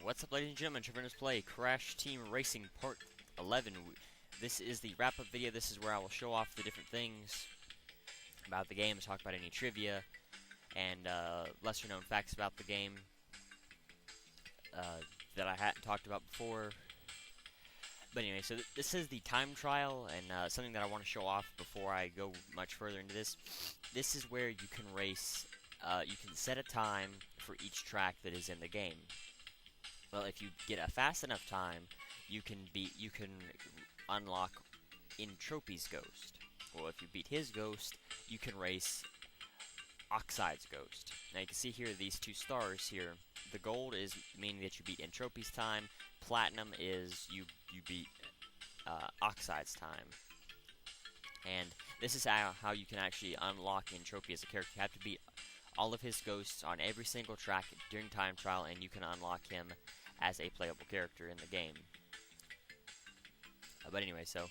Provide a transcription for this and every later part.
What's up, ladies and gentlemen? Tropy Play Crash Team Racing Part 11. This is the wrap-up video. This is where I will show off the different things about the game, talk about any trivia, and lesser-known facts about the game that I hadn't talked about before. But anyway, so this is the time trial, and something that I want to show off before I go much further into this. This is where you can race, you can set a time for each track that is in the game. Well, if you get a fast enough time, you can unlock in Tropy's ghost. Well, if you beat his ghost, you can race Oxide's ghost. Now you can see here these two stars here. The gold is meaning that you beat Entropy's time. Platinum is you beat Oxide's time. And this is how you can actually unlock Entropy as a character. You have to beat all of his ghosts on every single track during time trial, and you can unlock him as a playable character in the game. But anyway, so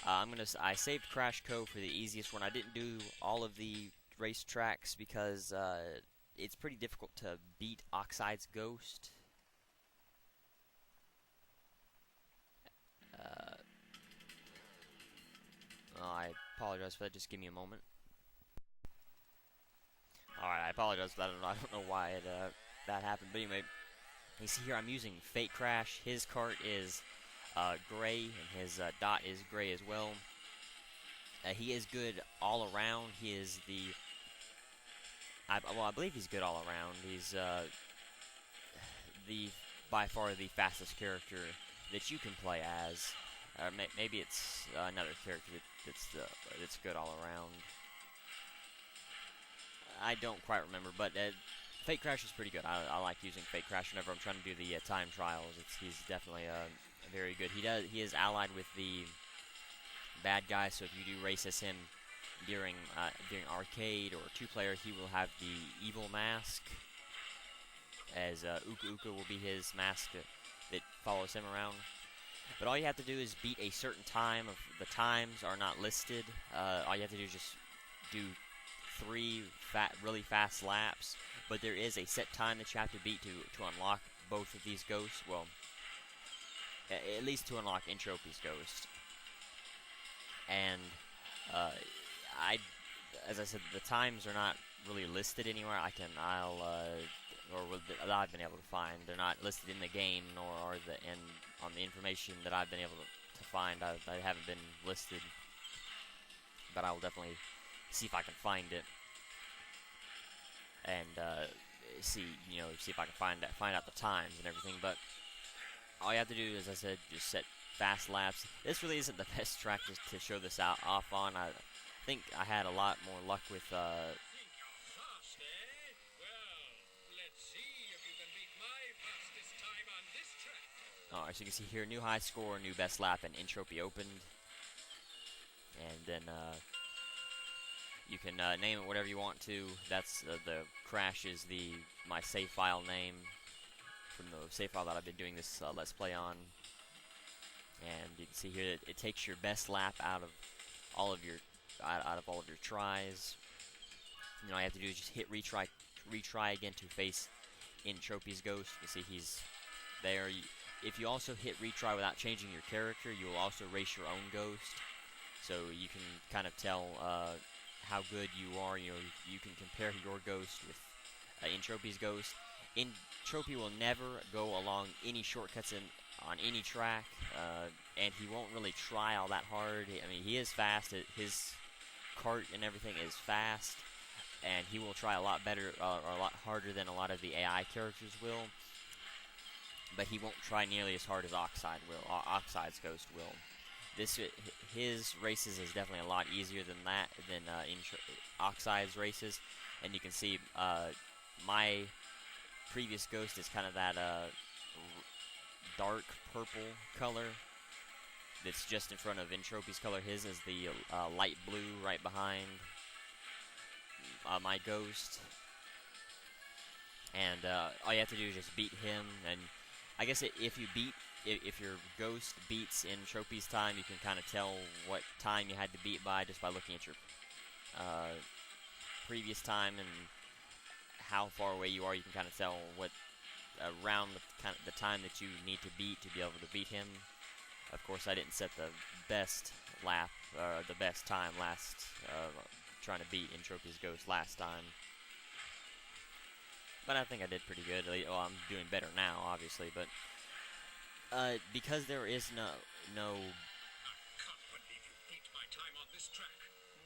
I saved Crash Co for the easiest one. I didn't do all of the race tracks because it's pretty difficult to beat Oxide's ghost. I apologize for that. Just give me a moment. Alright, I apologize for that. I don't know why that happened. But anyway, you see here I'm using Fake Crash. His cart is gray, and his dot is gray as well. He is good all around. He is I believe he's good all around. He's by far the fastest character that you can play as. Maybe it's another character that's good all around. I don't quite remember, but Fake Crash is pretty good. I like using Fake Crash whenever I'm trying to do the time trials. He's definitely very good. He is allied with the bad guy, so if you do race as him during arcade or two-player, he will have the evil mask, as Uka Uka will be his mask that follows him around. But all you have to do is beat a certain time. The times are not listed. All you have to do is just do 3 really fast laps, but there is a set time that you have to beat to unlock both of these ghosts. Well, at least to unlock Entropy's ghost. And as I said, the times are not really listed anywhere. That I've been able to find. They're not listed in the game, nor are on the information that I've been able to find. They haven't been listed, but I will definitely see if I can find it, and see if I can find out the times and everything. But all you have to do, as I said, just set fast laps. This really isn't the best track to show this off on. I think I had a lot more luck with. Alright, so you can see here, new high score, new best lap, and Entropy opened. And then you can name it whatever you want to. That's the Crash is my save file name from the save file that I've been doing this Let's Play on. And you can see here that it takes your best lap out of all of your tries. All you have to do is just hit retry again to face Entropy's ghost. You see he's there. If you also hit retry without changing your character, you will also race your own ghost. So you can kind of tell how good you are. You can compare your ghost with Entropy's ghost. Tropy will never go along any shortcuts on any track, and he won't really try all that hard. I mean, he is fast. His cart and everything is fast, and he will try a lot better or a lot harder than a lot of the AI characters will. But he won't try nearly as hard as Oxide's ghost will. His races is definitely a lot easier than Oxide's races, and you can see my previous ghost is kind of that dark purple color that's just in front of Entropy's color. His is the light blue right behind my ghost, and all you have to do is just beat him. And I guess if your ghost beats Entropy's time, you can kind of tell what time you had to beat by just by looking at your previous time and how far away you are. You can kind of tell what around the time that you need to beat to be able to beat him. Of course, I didn't set the best lap or the best time trying to beat Entropy's Ghost last time. But I think I did pretty good. Well, I'm doing better now, obviously, but because there is no I can't believe you beat my time on this track.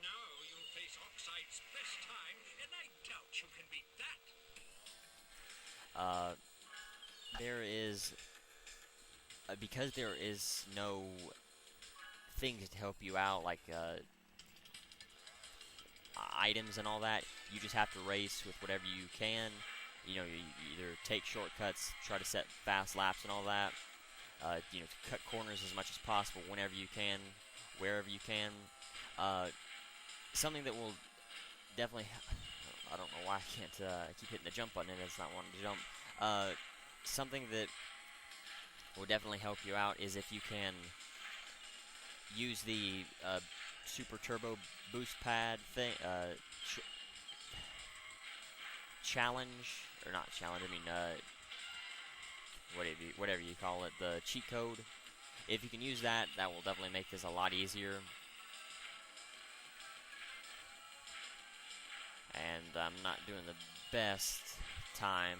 Now you'll face Oxide's best time, and I doubt you can beat that. there is because there is no things to help you out, like items and all that. You just have to race with whatever you can. You know, you either take shortcuts, try to set fast laps and all that. You know, to cut corners as much as possible whenever you can, wherever you can. Something that will definitely... I don't know why I can't keep hitting the jump button and it's not wanting to jump. Something that will definitely help you out is if you can use the Super Turbo Boost Pad thing, challenge, or not challenge, I mean, whatever you call it, the cheat code. If you can use that, that will definitely make this a lot easier. And I'm not doing the best time.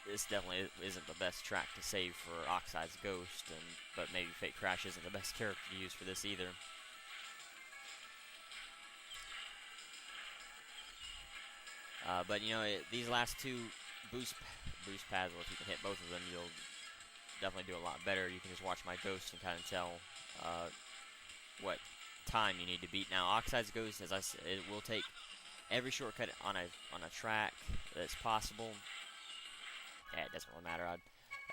This definitely isn't the best track to save for Oxide's Ghost, but maybe Fake Crash isn't the best character to use for this either. But you know, these last two boost pads, well, if you can hit both of them, you'll definitely do a lot better. You can just watch my Ghost and kind of tell what time you need to beat. Now, Oxide's Ghost, as I said, it will take every shortcut on a track that's possible. Yeah, it doesn't really matter. I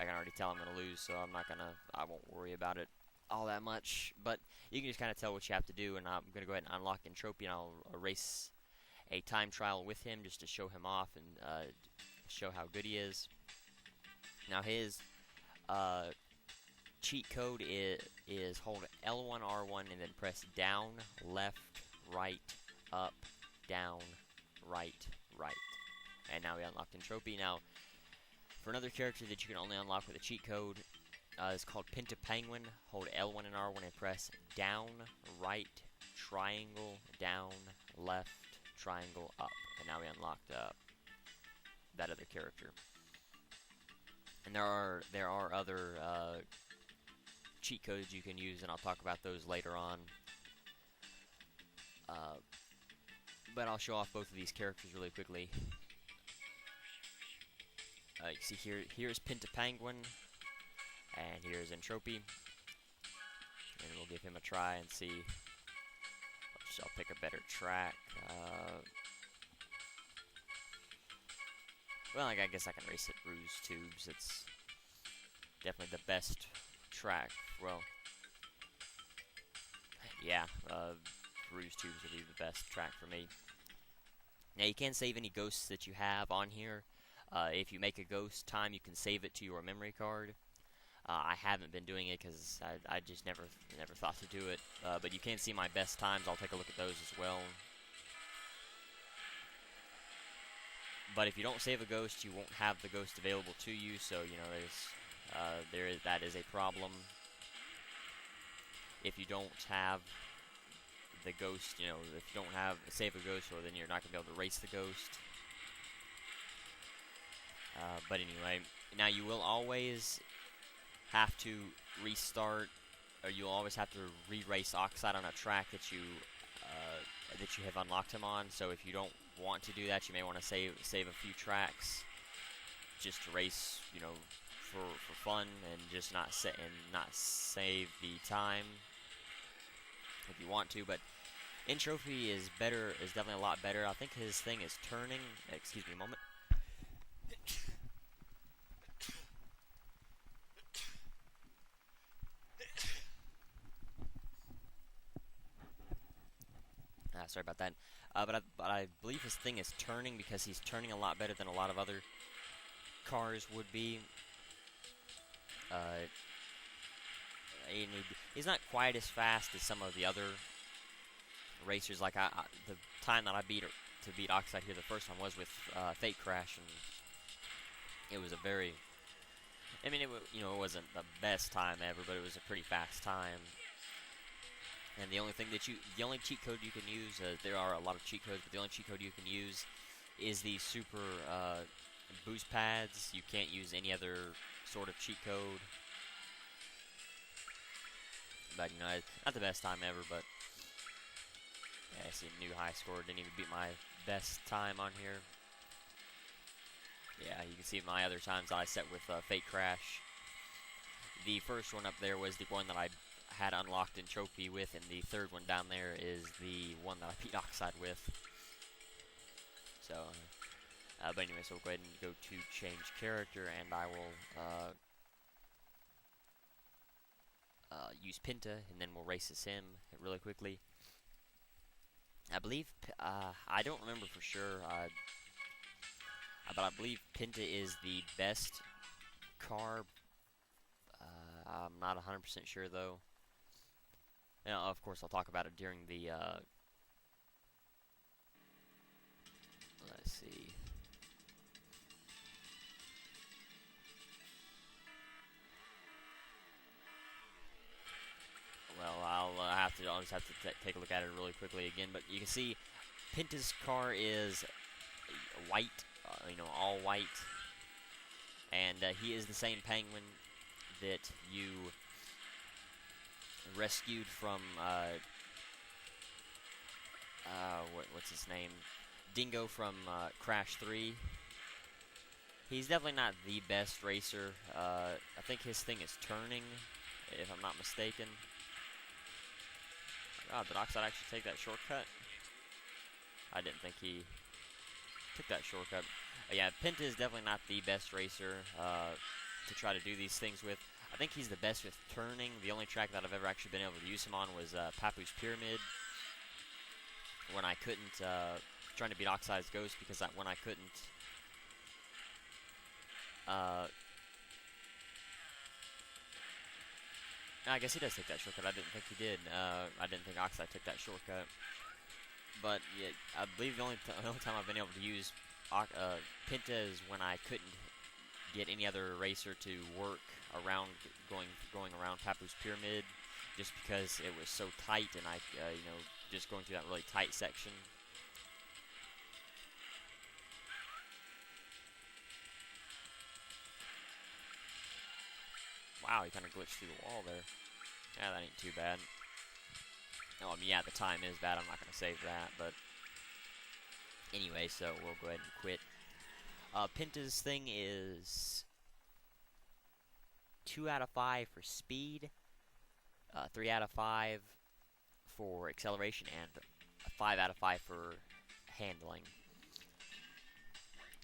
can already tell I'm gonna lose, so I won't worry about it all that much. But you can just kind of tell what you have to do, and I'm gonna go ahead and unlock Tropy, and I'll race a time trial with him just to show him off and show how good he is. Now his cheat code is hold L1, R1, and then press down, left, right, up, down, right, right. And now we unlocked Tropy. Now, for another character that you can only unlock with a cheat code, it's called Pinta Penguin. Hold L1 and R1 and press down, right, triangle, down, left, triangle, up. And now we unlocked that other character. And there are other cheat codes you can use, and I'll talk about those later on. But I'll show off both of these characters really quickly. You see here's Pinta Penguin, and here's Tropy. And we'll give him a try and see. I'll pick a better track. Well, I guess I can race at Ruse Tubes. It's definitely the best track. Well, yeah, Ruse Tubes would be the best track for me. Now, you can save any ghosts that you have on here. If you make a ghost time, you can save it to your memory card. I haven't been doing it because I just never thought to do it. But you can see my best times. I'll take a look at those as well. But if you don't save a ghost, you won't have the ghost available to you. So you know, that is a problem. If you don't have the ghost, you know, if you don't have save a ghost, well, then you're not gonna be able to race the ghost. But anyway, now you will always have to restart, or you'll always have to re-race Oxide on a track that you have unlocked him on. So if you don't want to do that, you may want to save a few tracks just to race, you know, for fun, and just not save the time if you want to. But Tropy is definitely a lot better. I think his thing is turning. Excuse me a moment. Sorry about that. But I believe his thing is turning, because he's turning a lot better than a lot of other cars would be. He's not quite as fast as some of the other racers. Like the time that I beat Oxide here the first time was with Fake Crash, and it was a very, I mean, it wasn't the best time ever, but it was a pretty fast time. And the only thing the only cheat code you can use, there are a lot of cheat codes, but the only cheat code you can use is the super boost pads. You can't use any other sort of cheat code. But not the best time ever, but yeah, I see a new high score. Didn't even beat my best time on here. Yeah, you can see my other times I set with Fake Crash. The first one up there was the one that I had unlocked in Tropy with, and the third one down there is the one that I beat Oxide with. So, but anyway, so we'll go ahead and go to change character, and I will use Pinta, and then we'll race as him really quickly. I believe, I don't remember for sure, but I believe Pinta is the best car. I'm not 100% sure though. Now, of course, I'll talk about it during the, let's see. Well, I'll just have to take a look at it really quickly again. But you can see, Pinta's car is white, all white, and he is the same penguin that you rescued from what's his name? Dingo from Crash 3. He's definitely not the best racer. I think his thing is turning, if I'm not mistaken. Oh, did Oxide actually take that shortcut? I didn't think he took that shortcut. Yeah, Pinta is definitely not the best racer to try to do these things with. I think he's the best with turning. The only track that I've ever actually been able to use him on was Papu's Pyramid, when I couldn't, trying to beat Oxide's Ghost, because when I couldn't, I guess he does take that shortcut. I didn't think he did. I didn't think Oxide took that shortcut. But yeah, I believe the only time I've been able to use Pinta is when I couldn't get any other racer to work around going around Papu's Pyramid, just because it was so tight, and I just going through that really tight section. Wow, he kind of glitched through the wall there. Yeah, that ain't too bad. Oh, I mean, yeah, the time is bad. I'm not going to save that, but anyway, so we'll go ahead and quit. Pinta's thing is 2 out of 5 for speed, 3 out of 5 for acceleration, and 5 out of 5 for handling.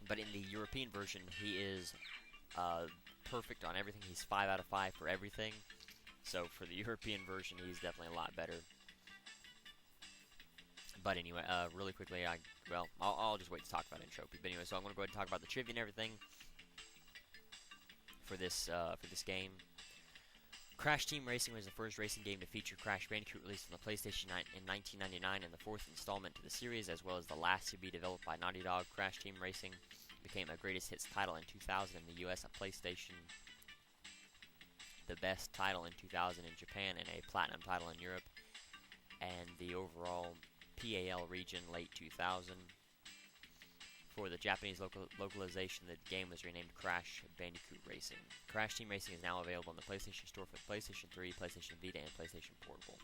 But in the European version, he is perfect on everything. He's 5 out of 5 for everything. So for the European version, he's definitely a lot better. But anyway, really quickly, I'll just wait to talk about it in Tropy. But anyway, so I'm going to go ahead and talk about the trivia and everything for this game. Crash Team Racing was the first racing game to feature Crash Bandicoot, released on the PlayStation 9 in 1999, and the fourth installment to the series, as well as the last to be developed by Naughty Dog. Crash Team Racing became a greatest hits title in 2000 in the US, a PlayStation, the best title in 2000 in Japan, and a platinum title in Europe, and the overall PAL region late 2000. For the Japanese localization, the game was renamed Crash Bandicoot Racing. Crash Team Racing is now available on the PlayStation Store for PlayStation 3, PlayStation Vita, and PlayStation Portable.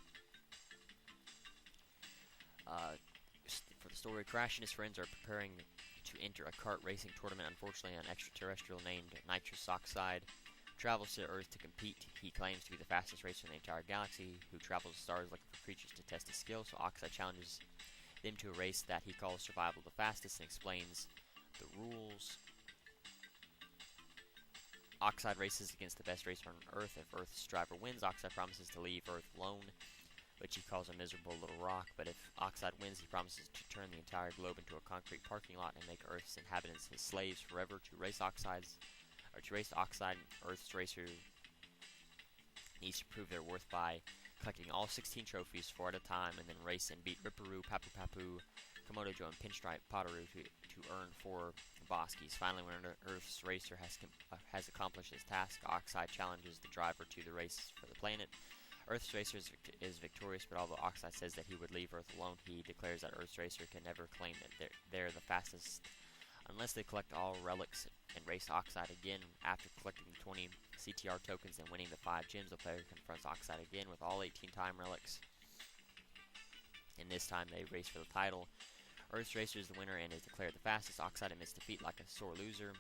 For the story, Crash and his friends are preparing to enter a kart racing tournament. Unfortunately, an extraterrestrial named Nitrous Oxide travels to Earth to compete. He claims to be the fastest racer in the entire galaxy, who travels to stars looking for creatures to test his skill, so Oxide challenges them to a race that he calls Survival the Fastest and explains the rules. Oxide races against the best racer on Earth. If Earth's driver wins, Oxide promises to leave Earth alone, which he calls a miserable little rock. But if Oxide wins, he promises to turn the entire globe into a concrete parking lot and make Earth's inhabitants his slaves forever. To race Oxide, Earth's racer needs to prove their worth by collecting all 16 trophies 4 at a time, and then race and beat Ripperoo, Papu Papu, Komodo Joe, and Pinstripe Potteroo to earn 4 boss keys. Finally, when Earth's racer has accomplished his task, Oxide challenges the driver to the race for the planet. Earth's racer is victorious, but although Oxide says that he would leave Earth alone, he declares that Earth's racer can never claim that they're the fastest unless they collect all relics and race Oxide again. After collecting the 20 CTR tokens and winning the 5 gems, the player confronts Oxide again with all 18 time relics. And this time they race for the title. Earth's racer is the winner and is declared the fastest. Oxide admits defeat like a sore loser,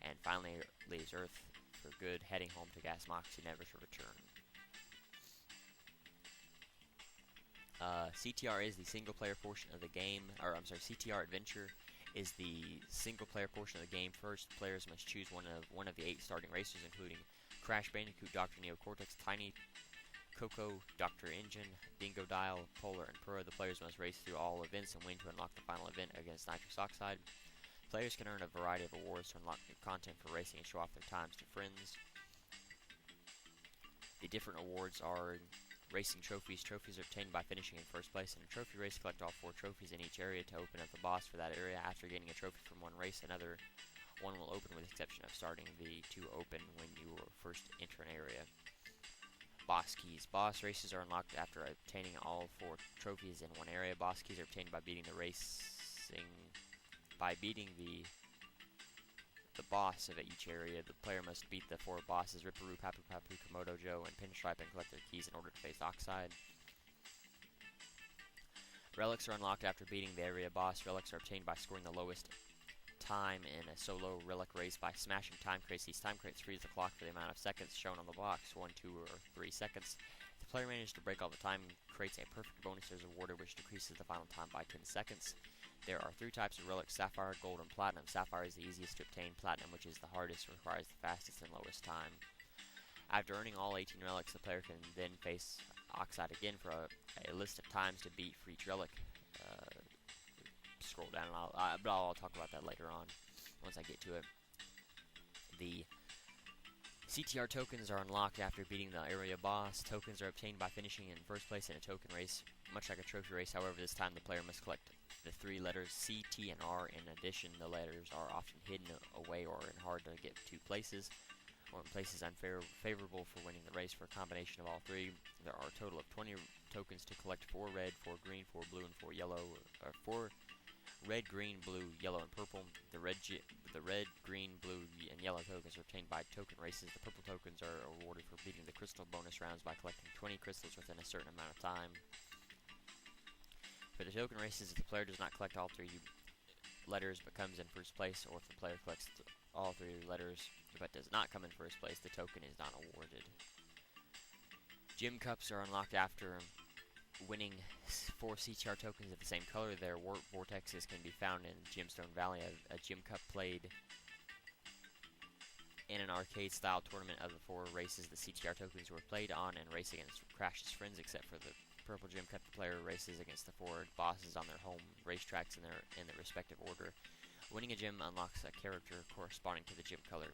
and finally leaves Earth for good, heading home to Gas Moxie, never to return. CTR is the single-player portion of the game, CTR Adventure is the single-player portion of the game. First, players must choose one of the 8 starting racers, including Crash Bandicoot, Dr. Neo Cortex, Tiny Coco, Dr. Engine, Dingo Dial, Polar, and Pura. The players must race through all events and win to unlock the final event against Nitrous Oxide. Players can earn a variety of awards to unlock new content for racing and show off their times to friends. The different awards are racing trophies. Trophies are obtained by finishing in first place in a trophy race. Collect all 4 trophies in each area to open up the boss for that area. After getting a trophy from one race, another one will open, with the exception of starting the 2 open when you first enter an area. Boss keys. Boss races are unlocked after obtaining all 4 trophies in one area. Boss keys are obtained by beating the boss of each area. The player must beat the 4 bosses, Ripperoo, Papu Papu, Komodo Joe, and Pinstripe, and collect their keys in order to face Oxide. Relics are unlocked after beating the area boss. Relics are obtained by scoring the lowest time in a solo relic race by smashing time crates. These time crates freeze the clock for the amount of seconds shown on the box, 1, 2, or 3 seconds. If the player manages to break all the time crates, a perfect bonus is awarded, which decreases the final time by 10 seconds. There are 3 types of relics: Sapphire, Gold, and Platinum. Sapphire is the easiest to obtain. Platinum, which is the hardest, requires the fastest and lowest time. After earning all 18 relics, the player can then face Oxide again for a list of times to beat for each relic. Scroll down, and I'll talk about that later on once I get to it. The CTR tokens are unlocked after beating the area boss. Tokens are obtained by finishing in first place in a token race, much like a trophy race. However, this time the player must collect the 3 letters C, T, and R. In addition, the letters are often hidden away or hard to get to places, or in places unfavorable for winning the race. For a combination of all 3, there are a total of 20 tokens to collect: 4 red, 4 green, 4 blue, and 4 yellow. 4 red, green, blue, yellow, and purple. The red, green, blue, and yellow tokens are obtained by token races. The purple tokens are awarded for beating the crystal bonus rounds by collecting 20 crystals within a certain amount of time. For the token races, if the player does not collect all 3 letters but comes in first place, or if the player collects all 3 letters but does not come in first place, the token is not awarded. Gem cups are unlocked after winning 4 CTR tokens of the same color. Their warp vortexes can be found in Gemstone Valley. A gem cup played in an arcade-style tournament of the 4 races the CTR tokens were played on, and race against Crash's friends. Except for the purple gem cup, the player races against the 4 bosses on their home racetracks in the respective order. Winning a gem unlocks a character corresponding to the gem color.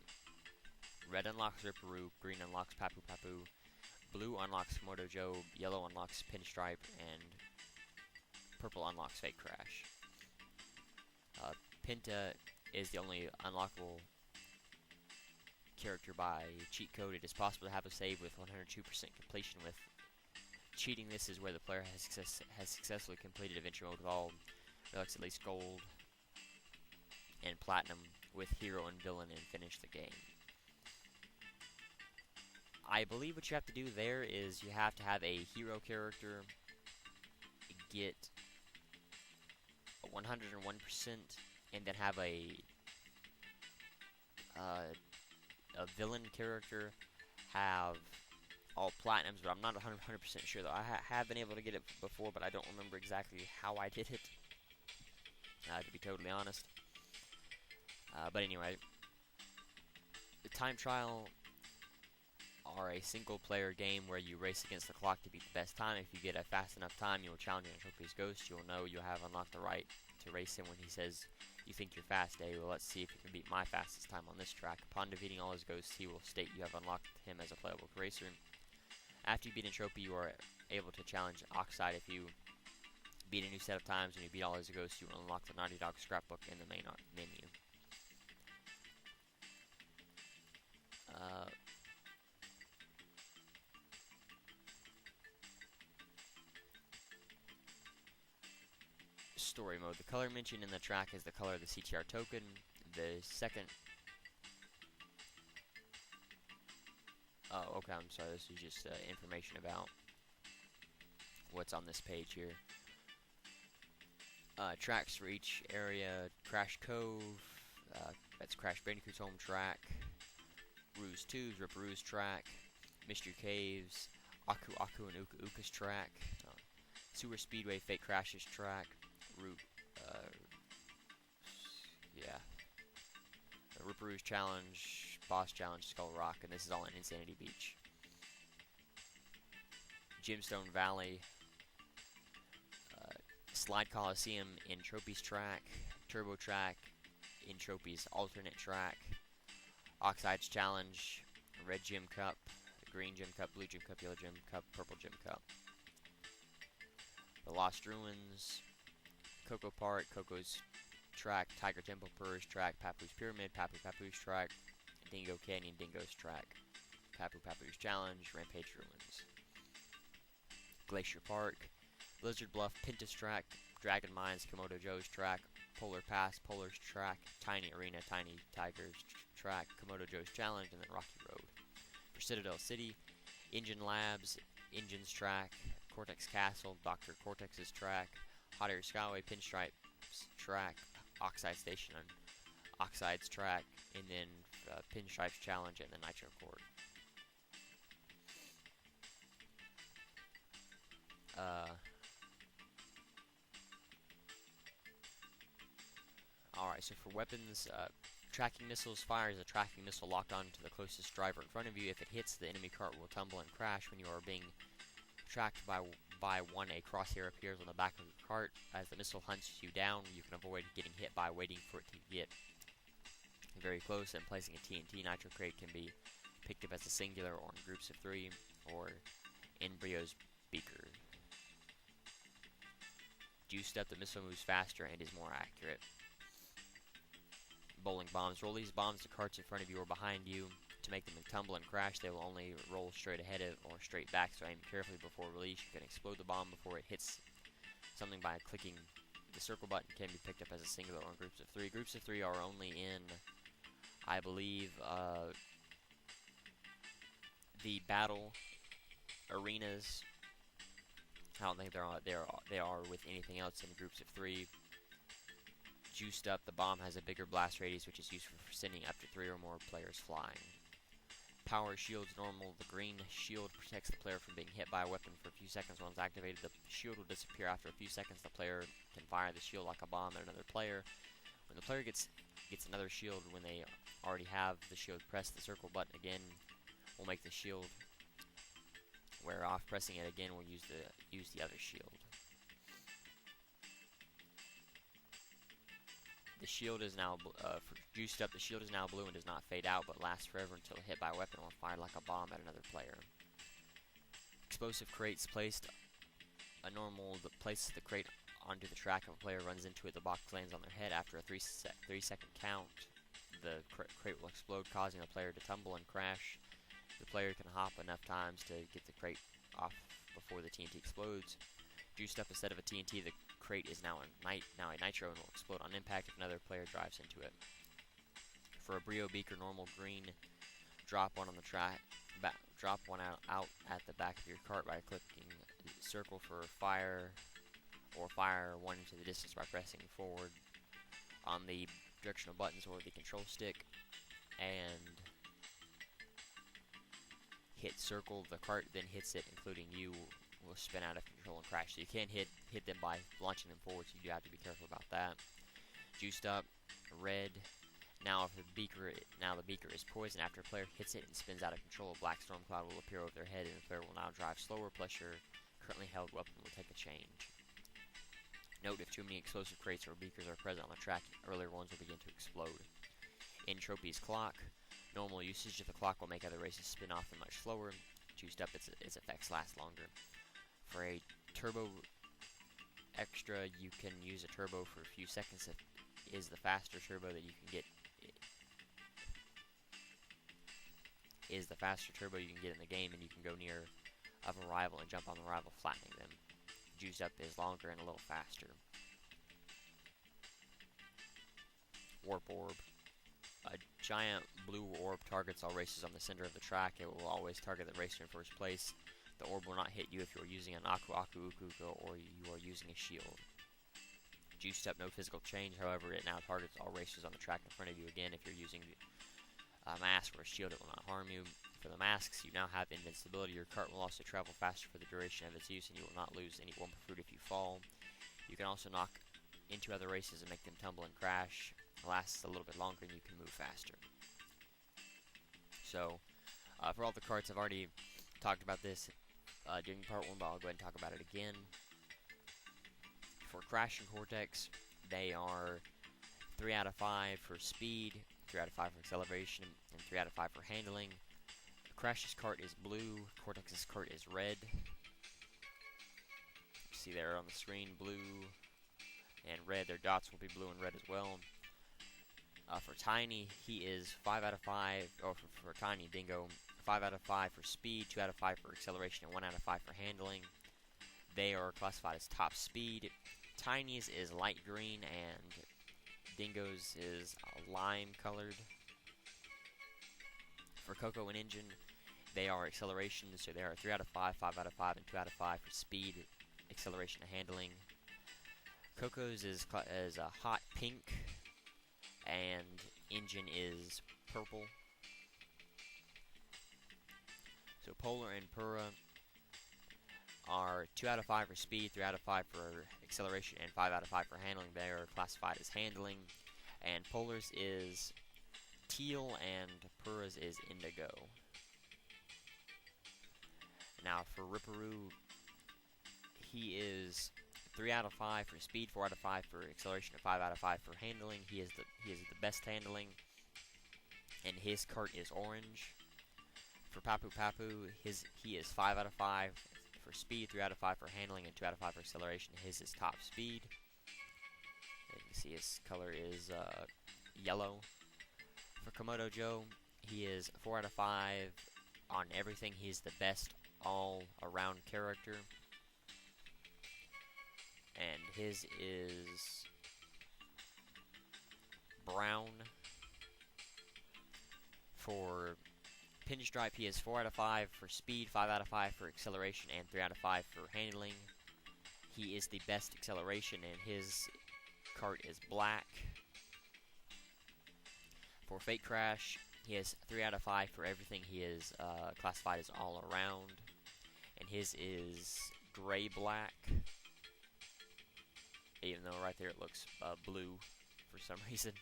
Red unlocks Ripperoo, green unlocks Papu Papu, blue unlocks Komodo Joe, yellow unlocks Pinstripe, and purple unlocks Fake Crash. Pinta is the only unlockable character by cheat code. It is possible to have a save with 102% completion. With cheating, this is where the player has successfully completed adventure mode with all relics, at least gold and platinum, with hero and villain, and finish the game. I believe what you have to do there is you have to have a hero character, get 101%, and then have a villain character have all platinums, but I'm not 100% sure though. I have been able to get it before, but I don't remember exactly how I did it, to be totally honest. But anyway, the time trial are a single-player game where you race against the clock to beat the best time. If you get a fast enough time, you will challenge an Tropy's ghost. You'll know you have unlocked the right to race him when he says, "You think you're fast, eh? Well, let's see if you can beat my fastest time on this track." Upon defeating all his ghosts, he will state you have unlocked him as a playable racer. After you beat a Tropy, you are able to challenge Oxide. If you beat a new set of times and you beat all his ghosts, you will unlock the Naughty Dog scrapbook in the main menu. Story mode. The color mentioned in the track is the color of the CTR token. The second... Oh, okay, I'm sorry. This is just information about what's on this page here. Tracks for each area: Crash Cove, that's Crash Bandicoot's home track. Ruse 2's Rip Ruse track. Mystery Caves, Aku Aku and Uka Uka's track. Sewer Speedway Fake Crashes track. Route, yeah. The Rip Ruse Challenge, Boss Challenge, Skull Rock, and this is all in Insanity Beach. Gemstone Valley, Slide Coliseum in Tropy's track, Turbo Track in Tropy's alternate track, Oxides Challenge, Red Gym Cup, Green Gym Cup, Blue Gym Cup, Yellow Gym Cup, Purple Gym Cup. The Lost Ruins, Coco Park, Coco's track, Tiger Temple, Purr's track, Papu's Pyramid, Papu's track, Dingo Canyon, Dingo's track, Papu's Challenge, Rampage Ruins. Glacier Park, Blizzard Bluff, Pintus track, Dragon Mines, Komodo Joe's track, Polar Pass, Polar's track, Tiny Arena, Tiny Tiger's track, Komodo Joe's Challenge, and then Rocky Road. For Citadel City, Engine Labs, Engine's track, Cortex Castle, Dr. Cortex's track, Hot Air Skyway, Pinstripe's track, Oxide Station, and Oxide's track, and then Pinstripe's Challenge, and the Nitro Court. Alright, so for weapons, tracking missiles fires a tracking missile locked onto the closest driver in front of you. If it hits, the enemy cart will tumble and crash. When you are being tracked by one, a crosshair appears on the back of your cart. As the missile hunts you down, you can avoid getting hit by waiting for it to get very close, and placing a TNT nitro crate can be picked up as a singular or in groups of 3, or in Brio's beaker. Juiced up, the missile moves faster and is more accurate. Bowling bombs. Roll these bombs to carts in front of you or behind you. To make them tumble and crash, they will only roll straight ahead or straight back, so aim carefully before release. You can explode the bomb before it hits something by clicking the circle button. Can be picked up as a singular or in groups of 3. Groups of 3 are only in, I believe, the battle arenas. I don't think they are with anything else in groups of 3. Juiced up, the bomb has a bigger blast radius, which is useful for sending up to 3 or more players flying. Power shields normal. The green shield protects the player from being hit by a weapon for a few seconds. Once activated, the shield will disappear after a few seconds. The player can fire the shield like a bomb at another player. When the player gets another shield, when they already have the shield, press the circle button again. Will make the shield wear off. Pressing it again will use the other shield. The shield is now, for juiced up, the shield is now blue and does not fade out, but lasts forever until hit by a weapon or fired like a bomb at another player. Explosive crates placed. A normal that places the crate onto the track. If a player runs into it, the box lands on their head. After a 3-second count, the crate will explode, causing the player to tumble and crash. The player can hop enough times to get the crate off before the TNT explodes. Juiced up, instead of a TNT, the crate is now a nitro and will explode on impact if another player drives into it. For a Brio beaker, normal green, drop one on the track. Drop one out at the back of your cart by clicking circle for fire, or fire one into the distance by pressing forward on the directional buttons or the control stick, and hit circle. The cart then hits it, including you, will spin out of control and crash. So you can't hit them by launching them forward, so you do have to be careful about that. Juiced up, red. Now the beaker is poisoned. After a player hits it and spins out of control, a black storm cloud will appear over their head, and the player will now drive slower, plus your currently held weapon will take a change. Note, if too many explosive crates or beakers are present on the track, earlier ones will begin to explode. In Tropy's clock, normal usage of the clock will make other races spin off and much slower. Juiced up, its effects last longer. For a turbo extra, you can use a turbo for a few seconds. It is the faster turbo that you can get. Is the faster turbo you can get in the game, and you can go near of a rival and jump on the rival, flattening them. Juiced up is longer and a little faster. Warp Orb. A giant blue orb targets all racers on the center of the track. It will always target the racer in first place. The orb will not hit you if you are using an Aku Aku Ukuko or you are using a shield. Juiced up, no physical change. However, it now targets all racers on the track in front of you. Again, if you're using a mask or a shield, it will not harm you. For the masks, you now have invincibility. Your cart will also travel faster for the duration of its use, and you will not lose any Wumpa Fruit if you fall. You can also knock into other races and make them tumble and crash. It lasts a little bit longer, and you can move faster. So, for all the carts, I've already talked about this during part 1, but I'll go ahead and talk about it again. For Crash and Cortex, they are 3 out of 5 for speed, 3 out of 5 for acceleration, and 3 out of 5 for handling. Crash's cart is blue, Cortex's cart is red. You see there on the screen, blue and red. Their dots will be blue and red as well. For Tiny, he is 5 out of 5, or for Tiny Dingo, 5 out of 5 for speed, 2 out of 5 for acceleration, and 1 out of 5 for handling. They are classified as top speed. Tiny's is light green, and Dingo's is lime colored. For Coco and Engine, they are acceleration, so they are 3 out of 5, 5 out of 5, and 2 out of 5 for speed, acceleration, and handling. Coco's is a hot pink, and Engine is purple. So Polar and Pura are 2 out of 5 for speed, 3 out of 5 for acceleration, and 5 out of 5 for handling. They are classified as handling. And Polar's is teal, and Pura's is indigo. Now for Ripperoo, he is 3 out of 5 for speed, 4 out of 5 for acceleration, and 5 out of 5 for handling. He is the best handling, and his cart is orange. For Papu Papu, he is 5 out of 5 for speed, 3 out of 5 for handling, and 2 out of 5 for acceleration. His is top speed. And you can see his color is yellow. For Komodo Joe, he is 4 out of 5 on everything. He's the best all-around character. And his is brown. For Pinstripe, he is 4 out of 5 for speed, 5 out of 5 for acceleration, and 3 out of 5 for handling. He is the best acceleration, and his cart is black. For Fake Crash, he is 3 out of 5 for everything. He is classified as all around, and his is gray-black. Even though right there it looks blue for some reason.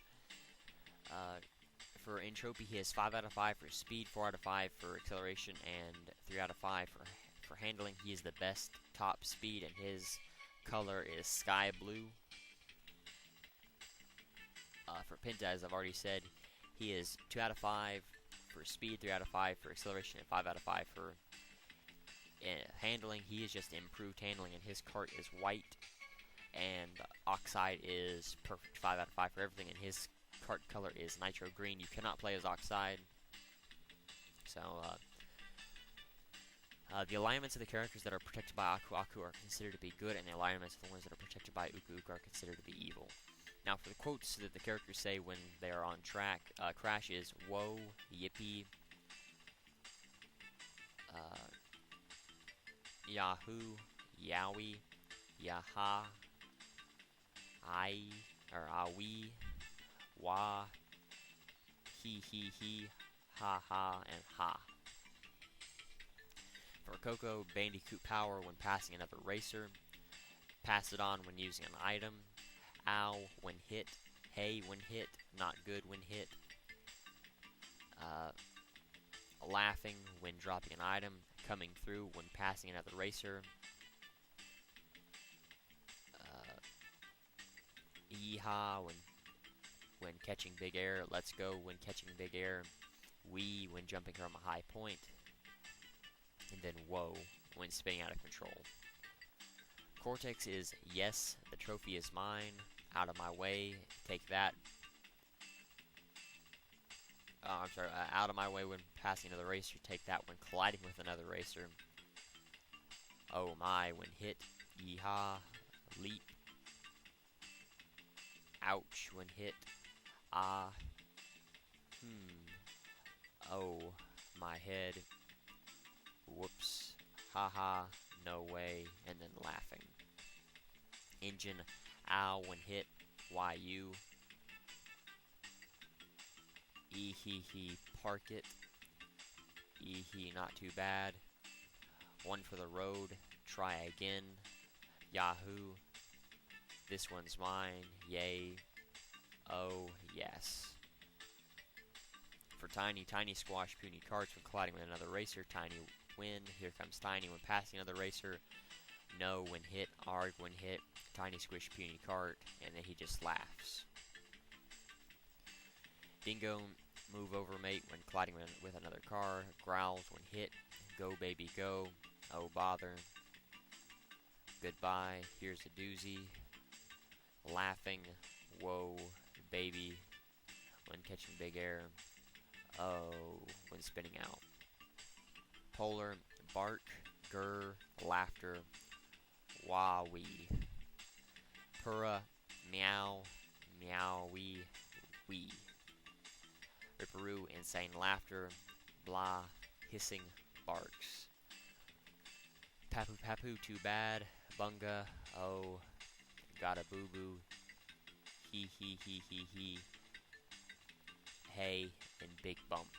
For Entropy, he is 5 out of 5 for speed, 4 out of 5 for acceleration, and 3 out of 5 for handling. He is the best top speed, and his color is sky blue. For Pinta, as I've already said, he is 2 out of 5 for speed, 3 out of 5 for acceleration, and 5 out of 5 for handling. He is just improved handling, and his cart is white. And Oxide is perfect, 5 out of 5 for everything, and his cart color is nitro green. You cannot play as Oxide. So, the alignments of the characters that are protected by Aku Aku are considered to be good, and the alignments of the ones that are protected by Uku Uku are considered to be evil. Now, for the quotes that the characters say when they are on track, Crash is whoa, yippee, yahoo, yowie, yaha, I, or awi, wah, he, ha, and ha. For Coco, Bandicoot power when passing another racer. Pass it on when using an item. Ow when hit. Hey when hit. Not good when hit. Laughing when dropping an item. Coming through when passing another racer. Yeehaw when catching big air. Let's go when catching big air. Wee when jumping from a high point. And then whoa when spinning out of control. Cortex is yes, the trophy is mine. Out of my way, take that. Out of my way when passing another racer, take that when colliding with another racer. Oh my when hit. Yeehaw, leap. Ouch when hit. ah, oh, my head, whoops, haha, no way, and then laughing. Engine, ow, when hit, why you, hee, park it, hee, not too bad, one for the road, try again, yahoo, this one's mine, yay, oh, yes. For Tiny, Tiny squash puny carts when colliding with another racer, Tiny win, here comes Tiny when passing another racer, no when hit, arg when hit, Tiny squish puny cart, and then he just laughs. Dingo, move over mate when colliding with another car, growls when hit, go baby go, oh bother, goodbye, here's a doozy, laughing, whoa, baby, when catching big air, oh, when spinning out. Polar, bark, grr, laughter, wah-wee. Purra, meow, meow-wee, wee. Ripperoo, insane laughter, blah, hissing, barks. Papu, papu, too bad, bunga, oh, got a boo-boo, hee, hey, and big bump.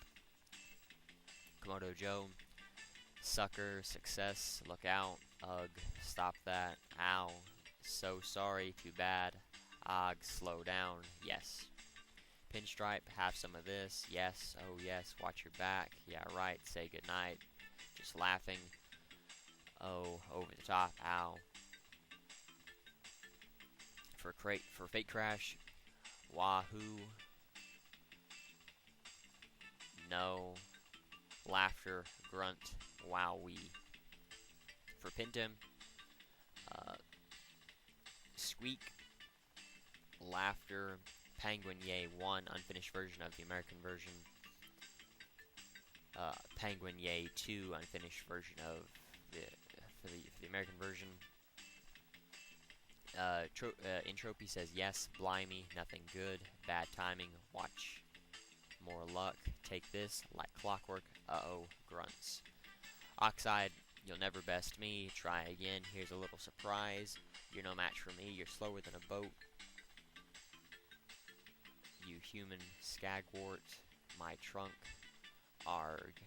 Komodo Joe, sucker, success, look out, ugh, stop that, ow, so sorry, too bad, ugh, slow down, yes. Pinstripe, have some of this, yes, oh yes, watch your back, yeah right, say goodnight, just laughing, oh, over the top, ow. For Fake Crash, wahoo, no, laughter, grunt, wowee. For Pintum, squeak, laughter, penguin, yay, 1, unfinished version of the American version. Penguin, yay, 2, unfinished version of for the American version. Tropy says yes, blimey, nothing good, bad timing, watch, more luck, take this, like clockwork, uh-oh, grunts. Oxide, you'll never best me, try again, here's a little surprise, you're no match for me, you're slower than a boat. You human skagwort, my trunk, arg.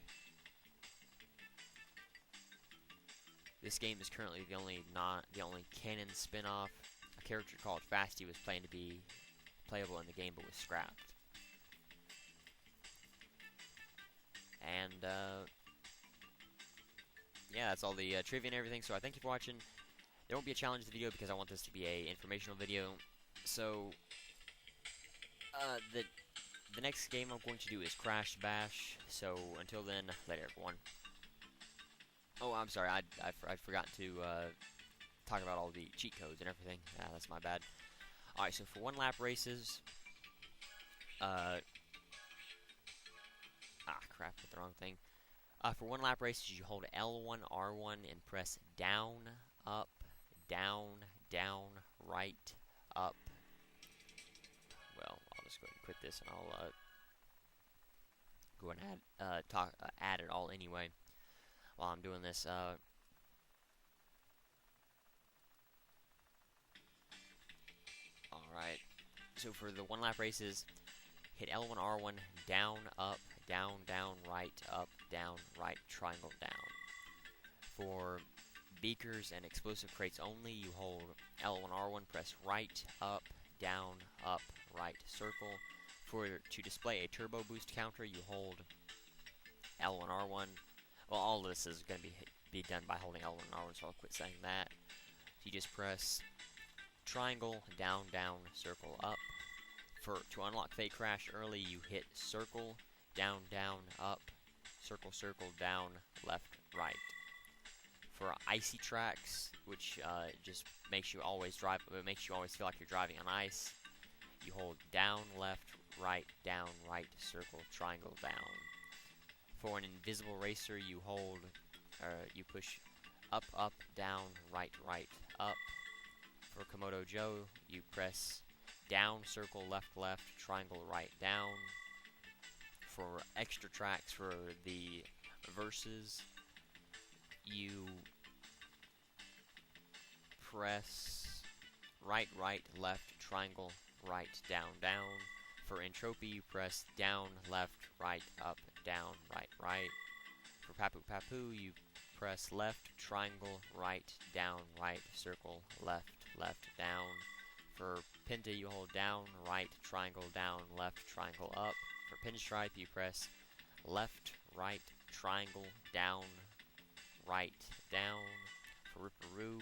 This game is currently the only canon spin-off. A character called Fasty was planned to be playable in the game but was scrapped. And yeah, that's all the trivia and everything. So I thank you for watching. There won't be a challenge video because I want this to be a informational video. So the next game I'm going to do is Crash Bash. So until then, later everyone. Oh, I'm sorry, I forgot to talk about all the cheat codes and everything. That's my bad. Alright, so for one lap races, crap, hit the wrong thing. For one lap races, you hold L1, R1, and press down, up, down, down, right, up. Well, I'll just go ahead and quit this, and I'll go ahead and add it all anyway. While I'm doing this, alright, so for the one lap races, hit L1, R1, down, up, down, down, right, up, down, right, triangle, down. For beakers and explosive crates only, you hold L1, R1, press right, up, down, up, right, circle. To display a turbo boost counter, you hold L1, R1. Well, all of this is going to be done by holding L1 and R1, so I'll quit saying that. You just press triangle, down, down, circle, up. To unlock Fake Crash early, you hit circle, down, down, up, circle, circle, down, left, right. For icy tracks, which just makes you always feel like you're driving on ice, you hold down, left, right, circle, triangle, down. For an invisible racer, you push up, up, down, right, up. For Komodo Joe, you press down, circle, left, left, triangle, right, down. For extra tracks for the verses, you press right, right, left, triangle, right, down, down. For Entropy, you press down, left, right, up, down, right, right. For Papu Papu, you press left, triangle, right, down, right, circle, left, left, down. For Pinta, you hold down, right, triangle, down, left, triangle, up. For Pinstripe, you press left, right, triangle, down, right, down. For Ripperoo,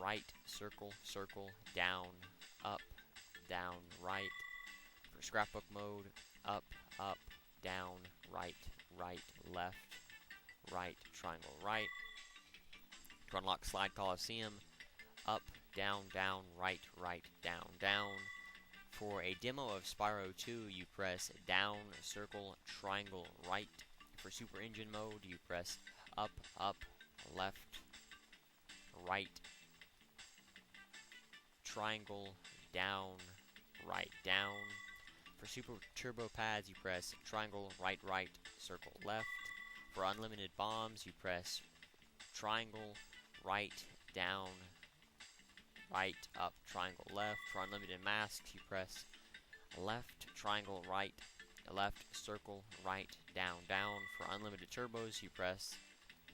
right, circle, circle, down, up, down, right. For Scrapbook mode, up, up, down, right, right, left, right, triangle, right. To unlock Slide Coliseum, up, down, down, right, right, down, down. For a demo of Spyro 2, you press down, circle, triangle, right. For Super Engine mode, you press up, up, left, right, triangle, down, right, down. For Super Turbo Pads, you press triangle, right, right, circle, left. For Unlimited Bombs, you press triangle, right, down, right, up, triangle, left. For Unlimited Masks, you press left, triangle, right, left, circle, right, down, down. For Unlimited Turbos, you press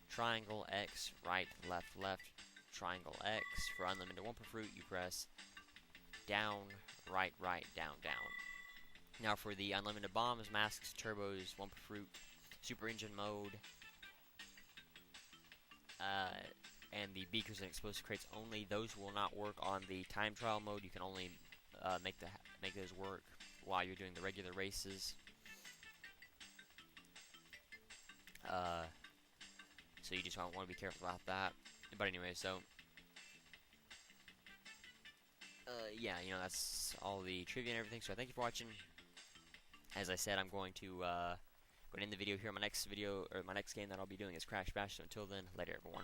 triangle, X, right, left, left, triangle, X. For Unlimited Wumpa Fruit, you press down, right, right, down, down. Now for the Unlimited Bombs, Masks, Turbos, Wumpa Fruit, Super Engine mode, and the Beakers and Explosive Crates only, those will not work on the Time Trial mode. You can only make those work while you're doing the regular races. So you just want to be careful about that. But anyway, so yeah, you know, that's all the trivia and everything. So thank you for watching. As I said, I'm going to end the video here. My next video, or my next game that I'll be doing is Crash Bash. So until then, later everyone.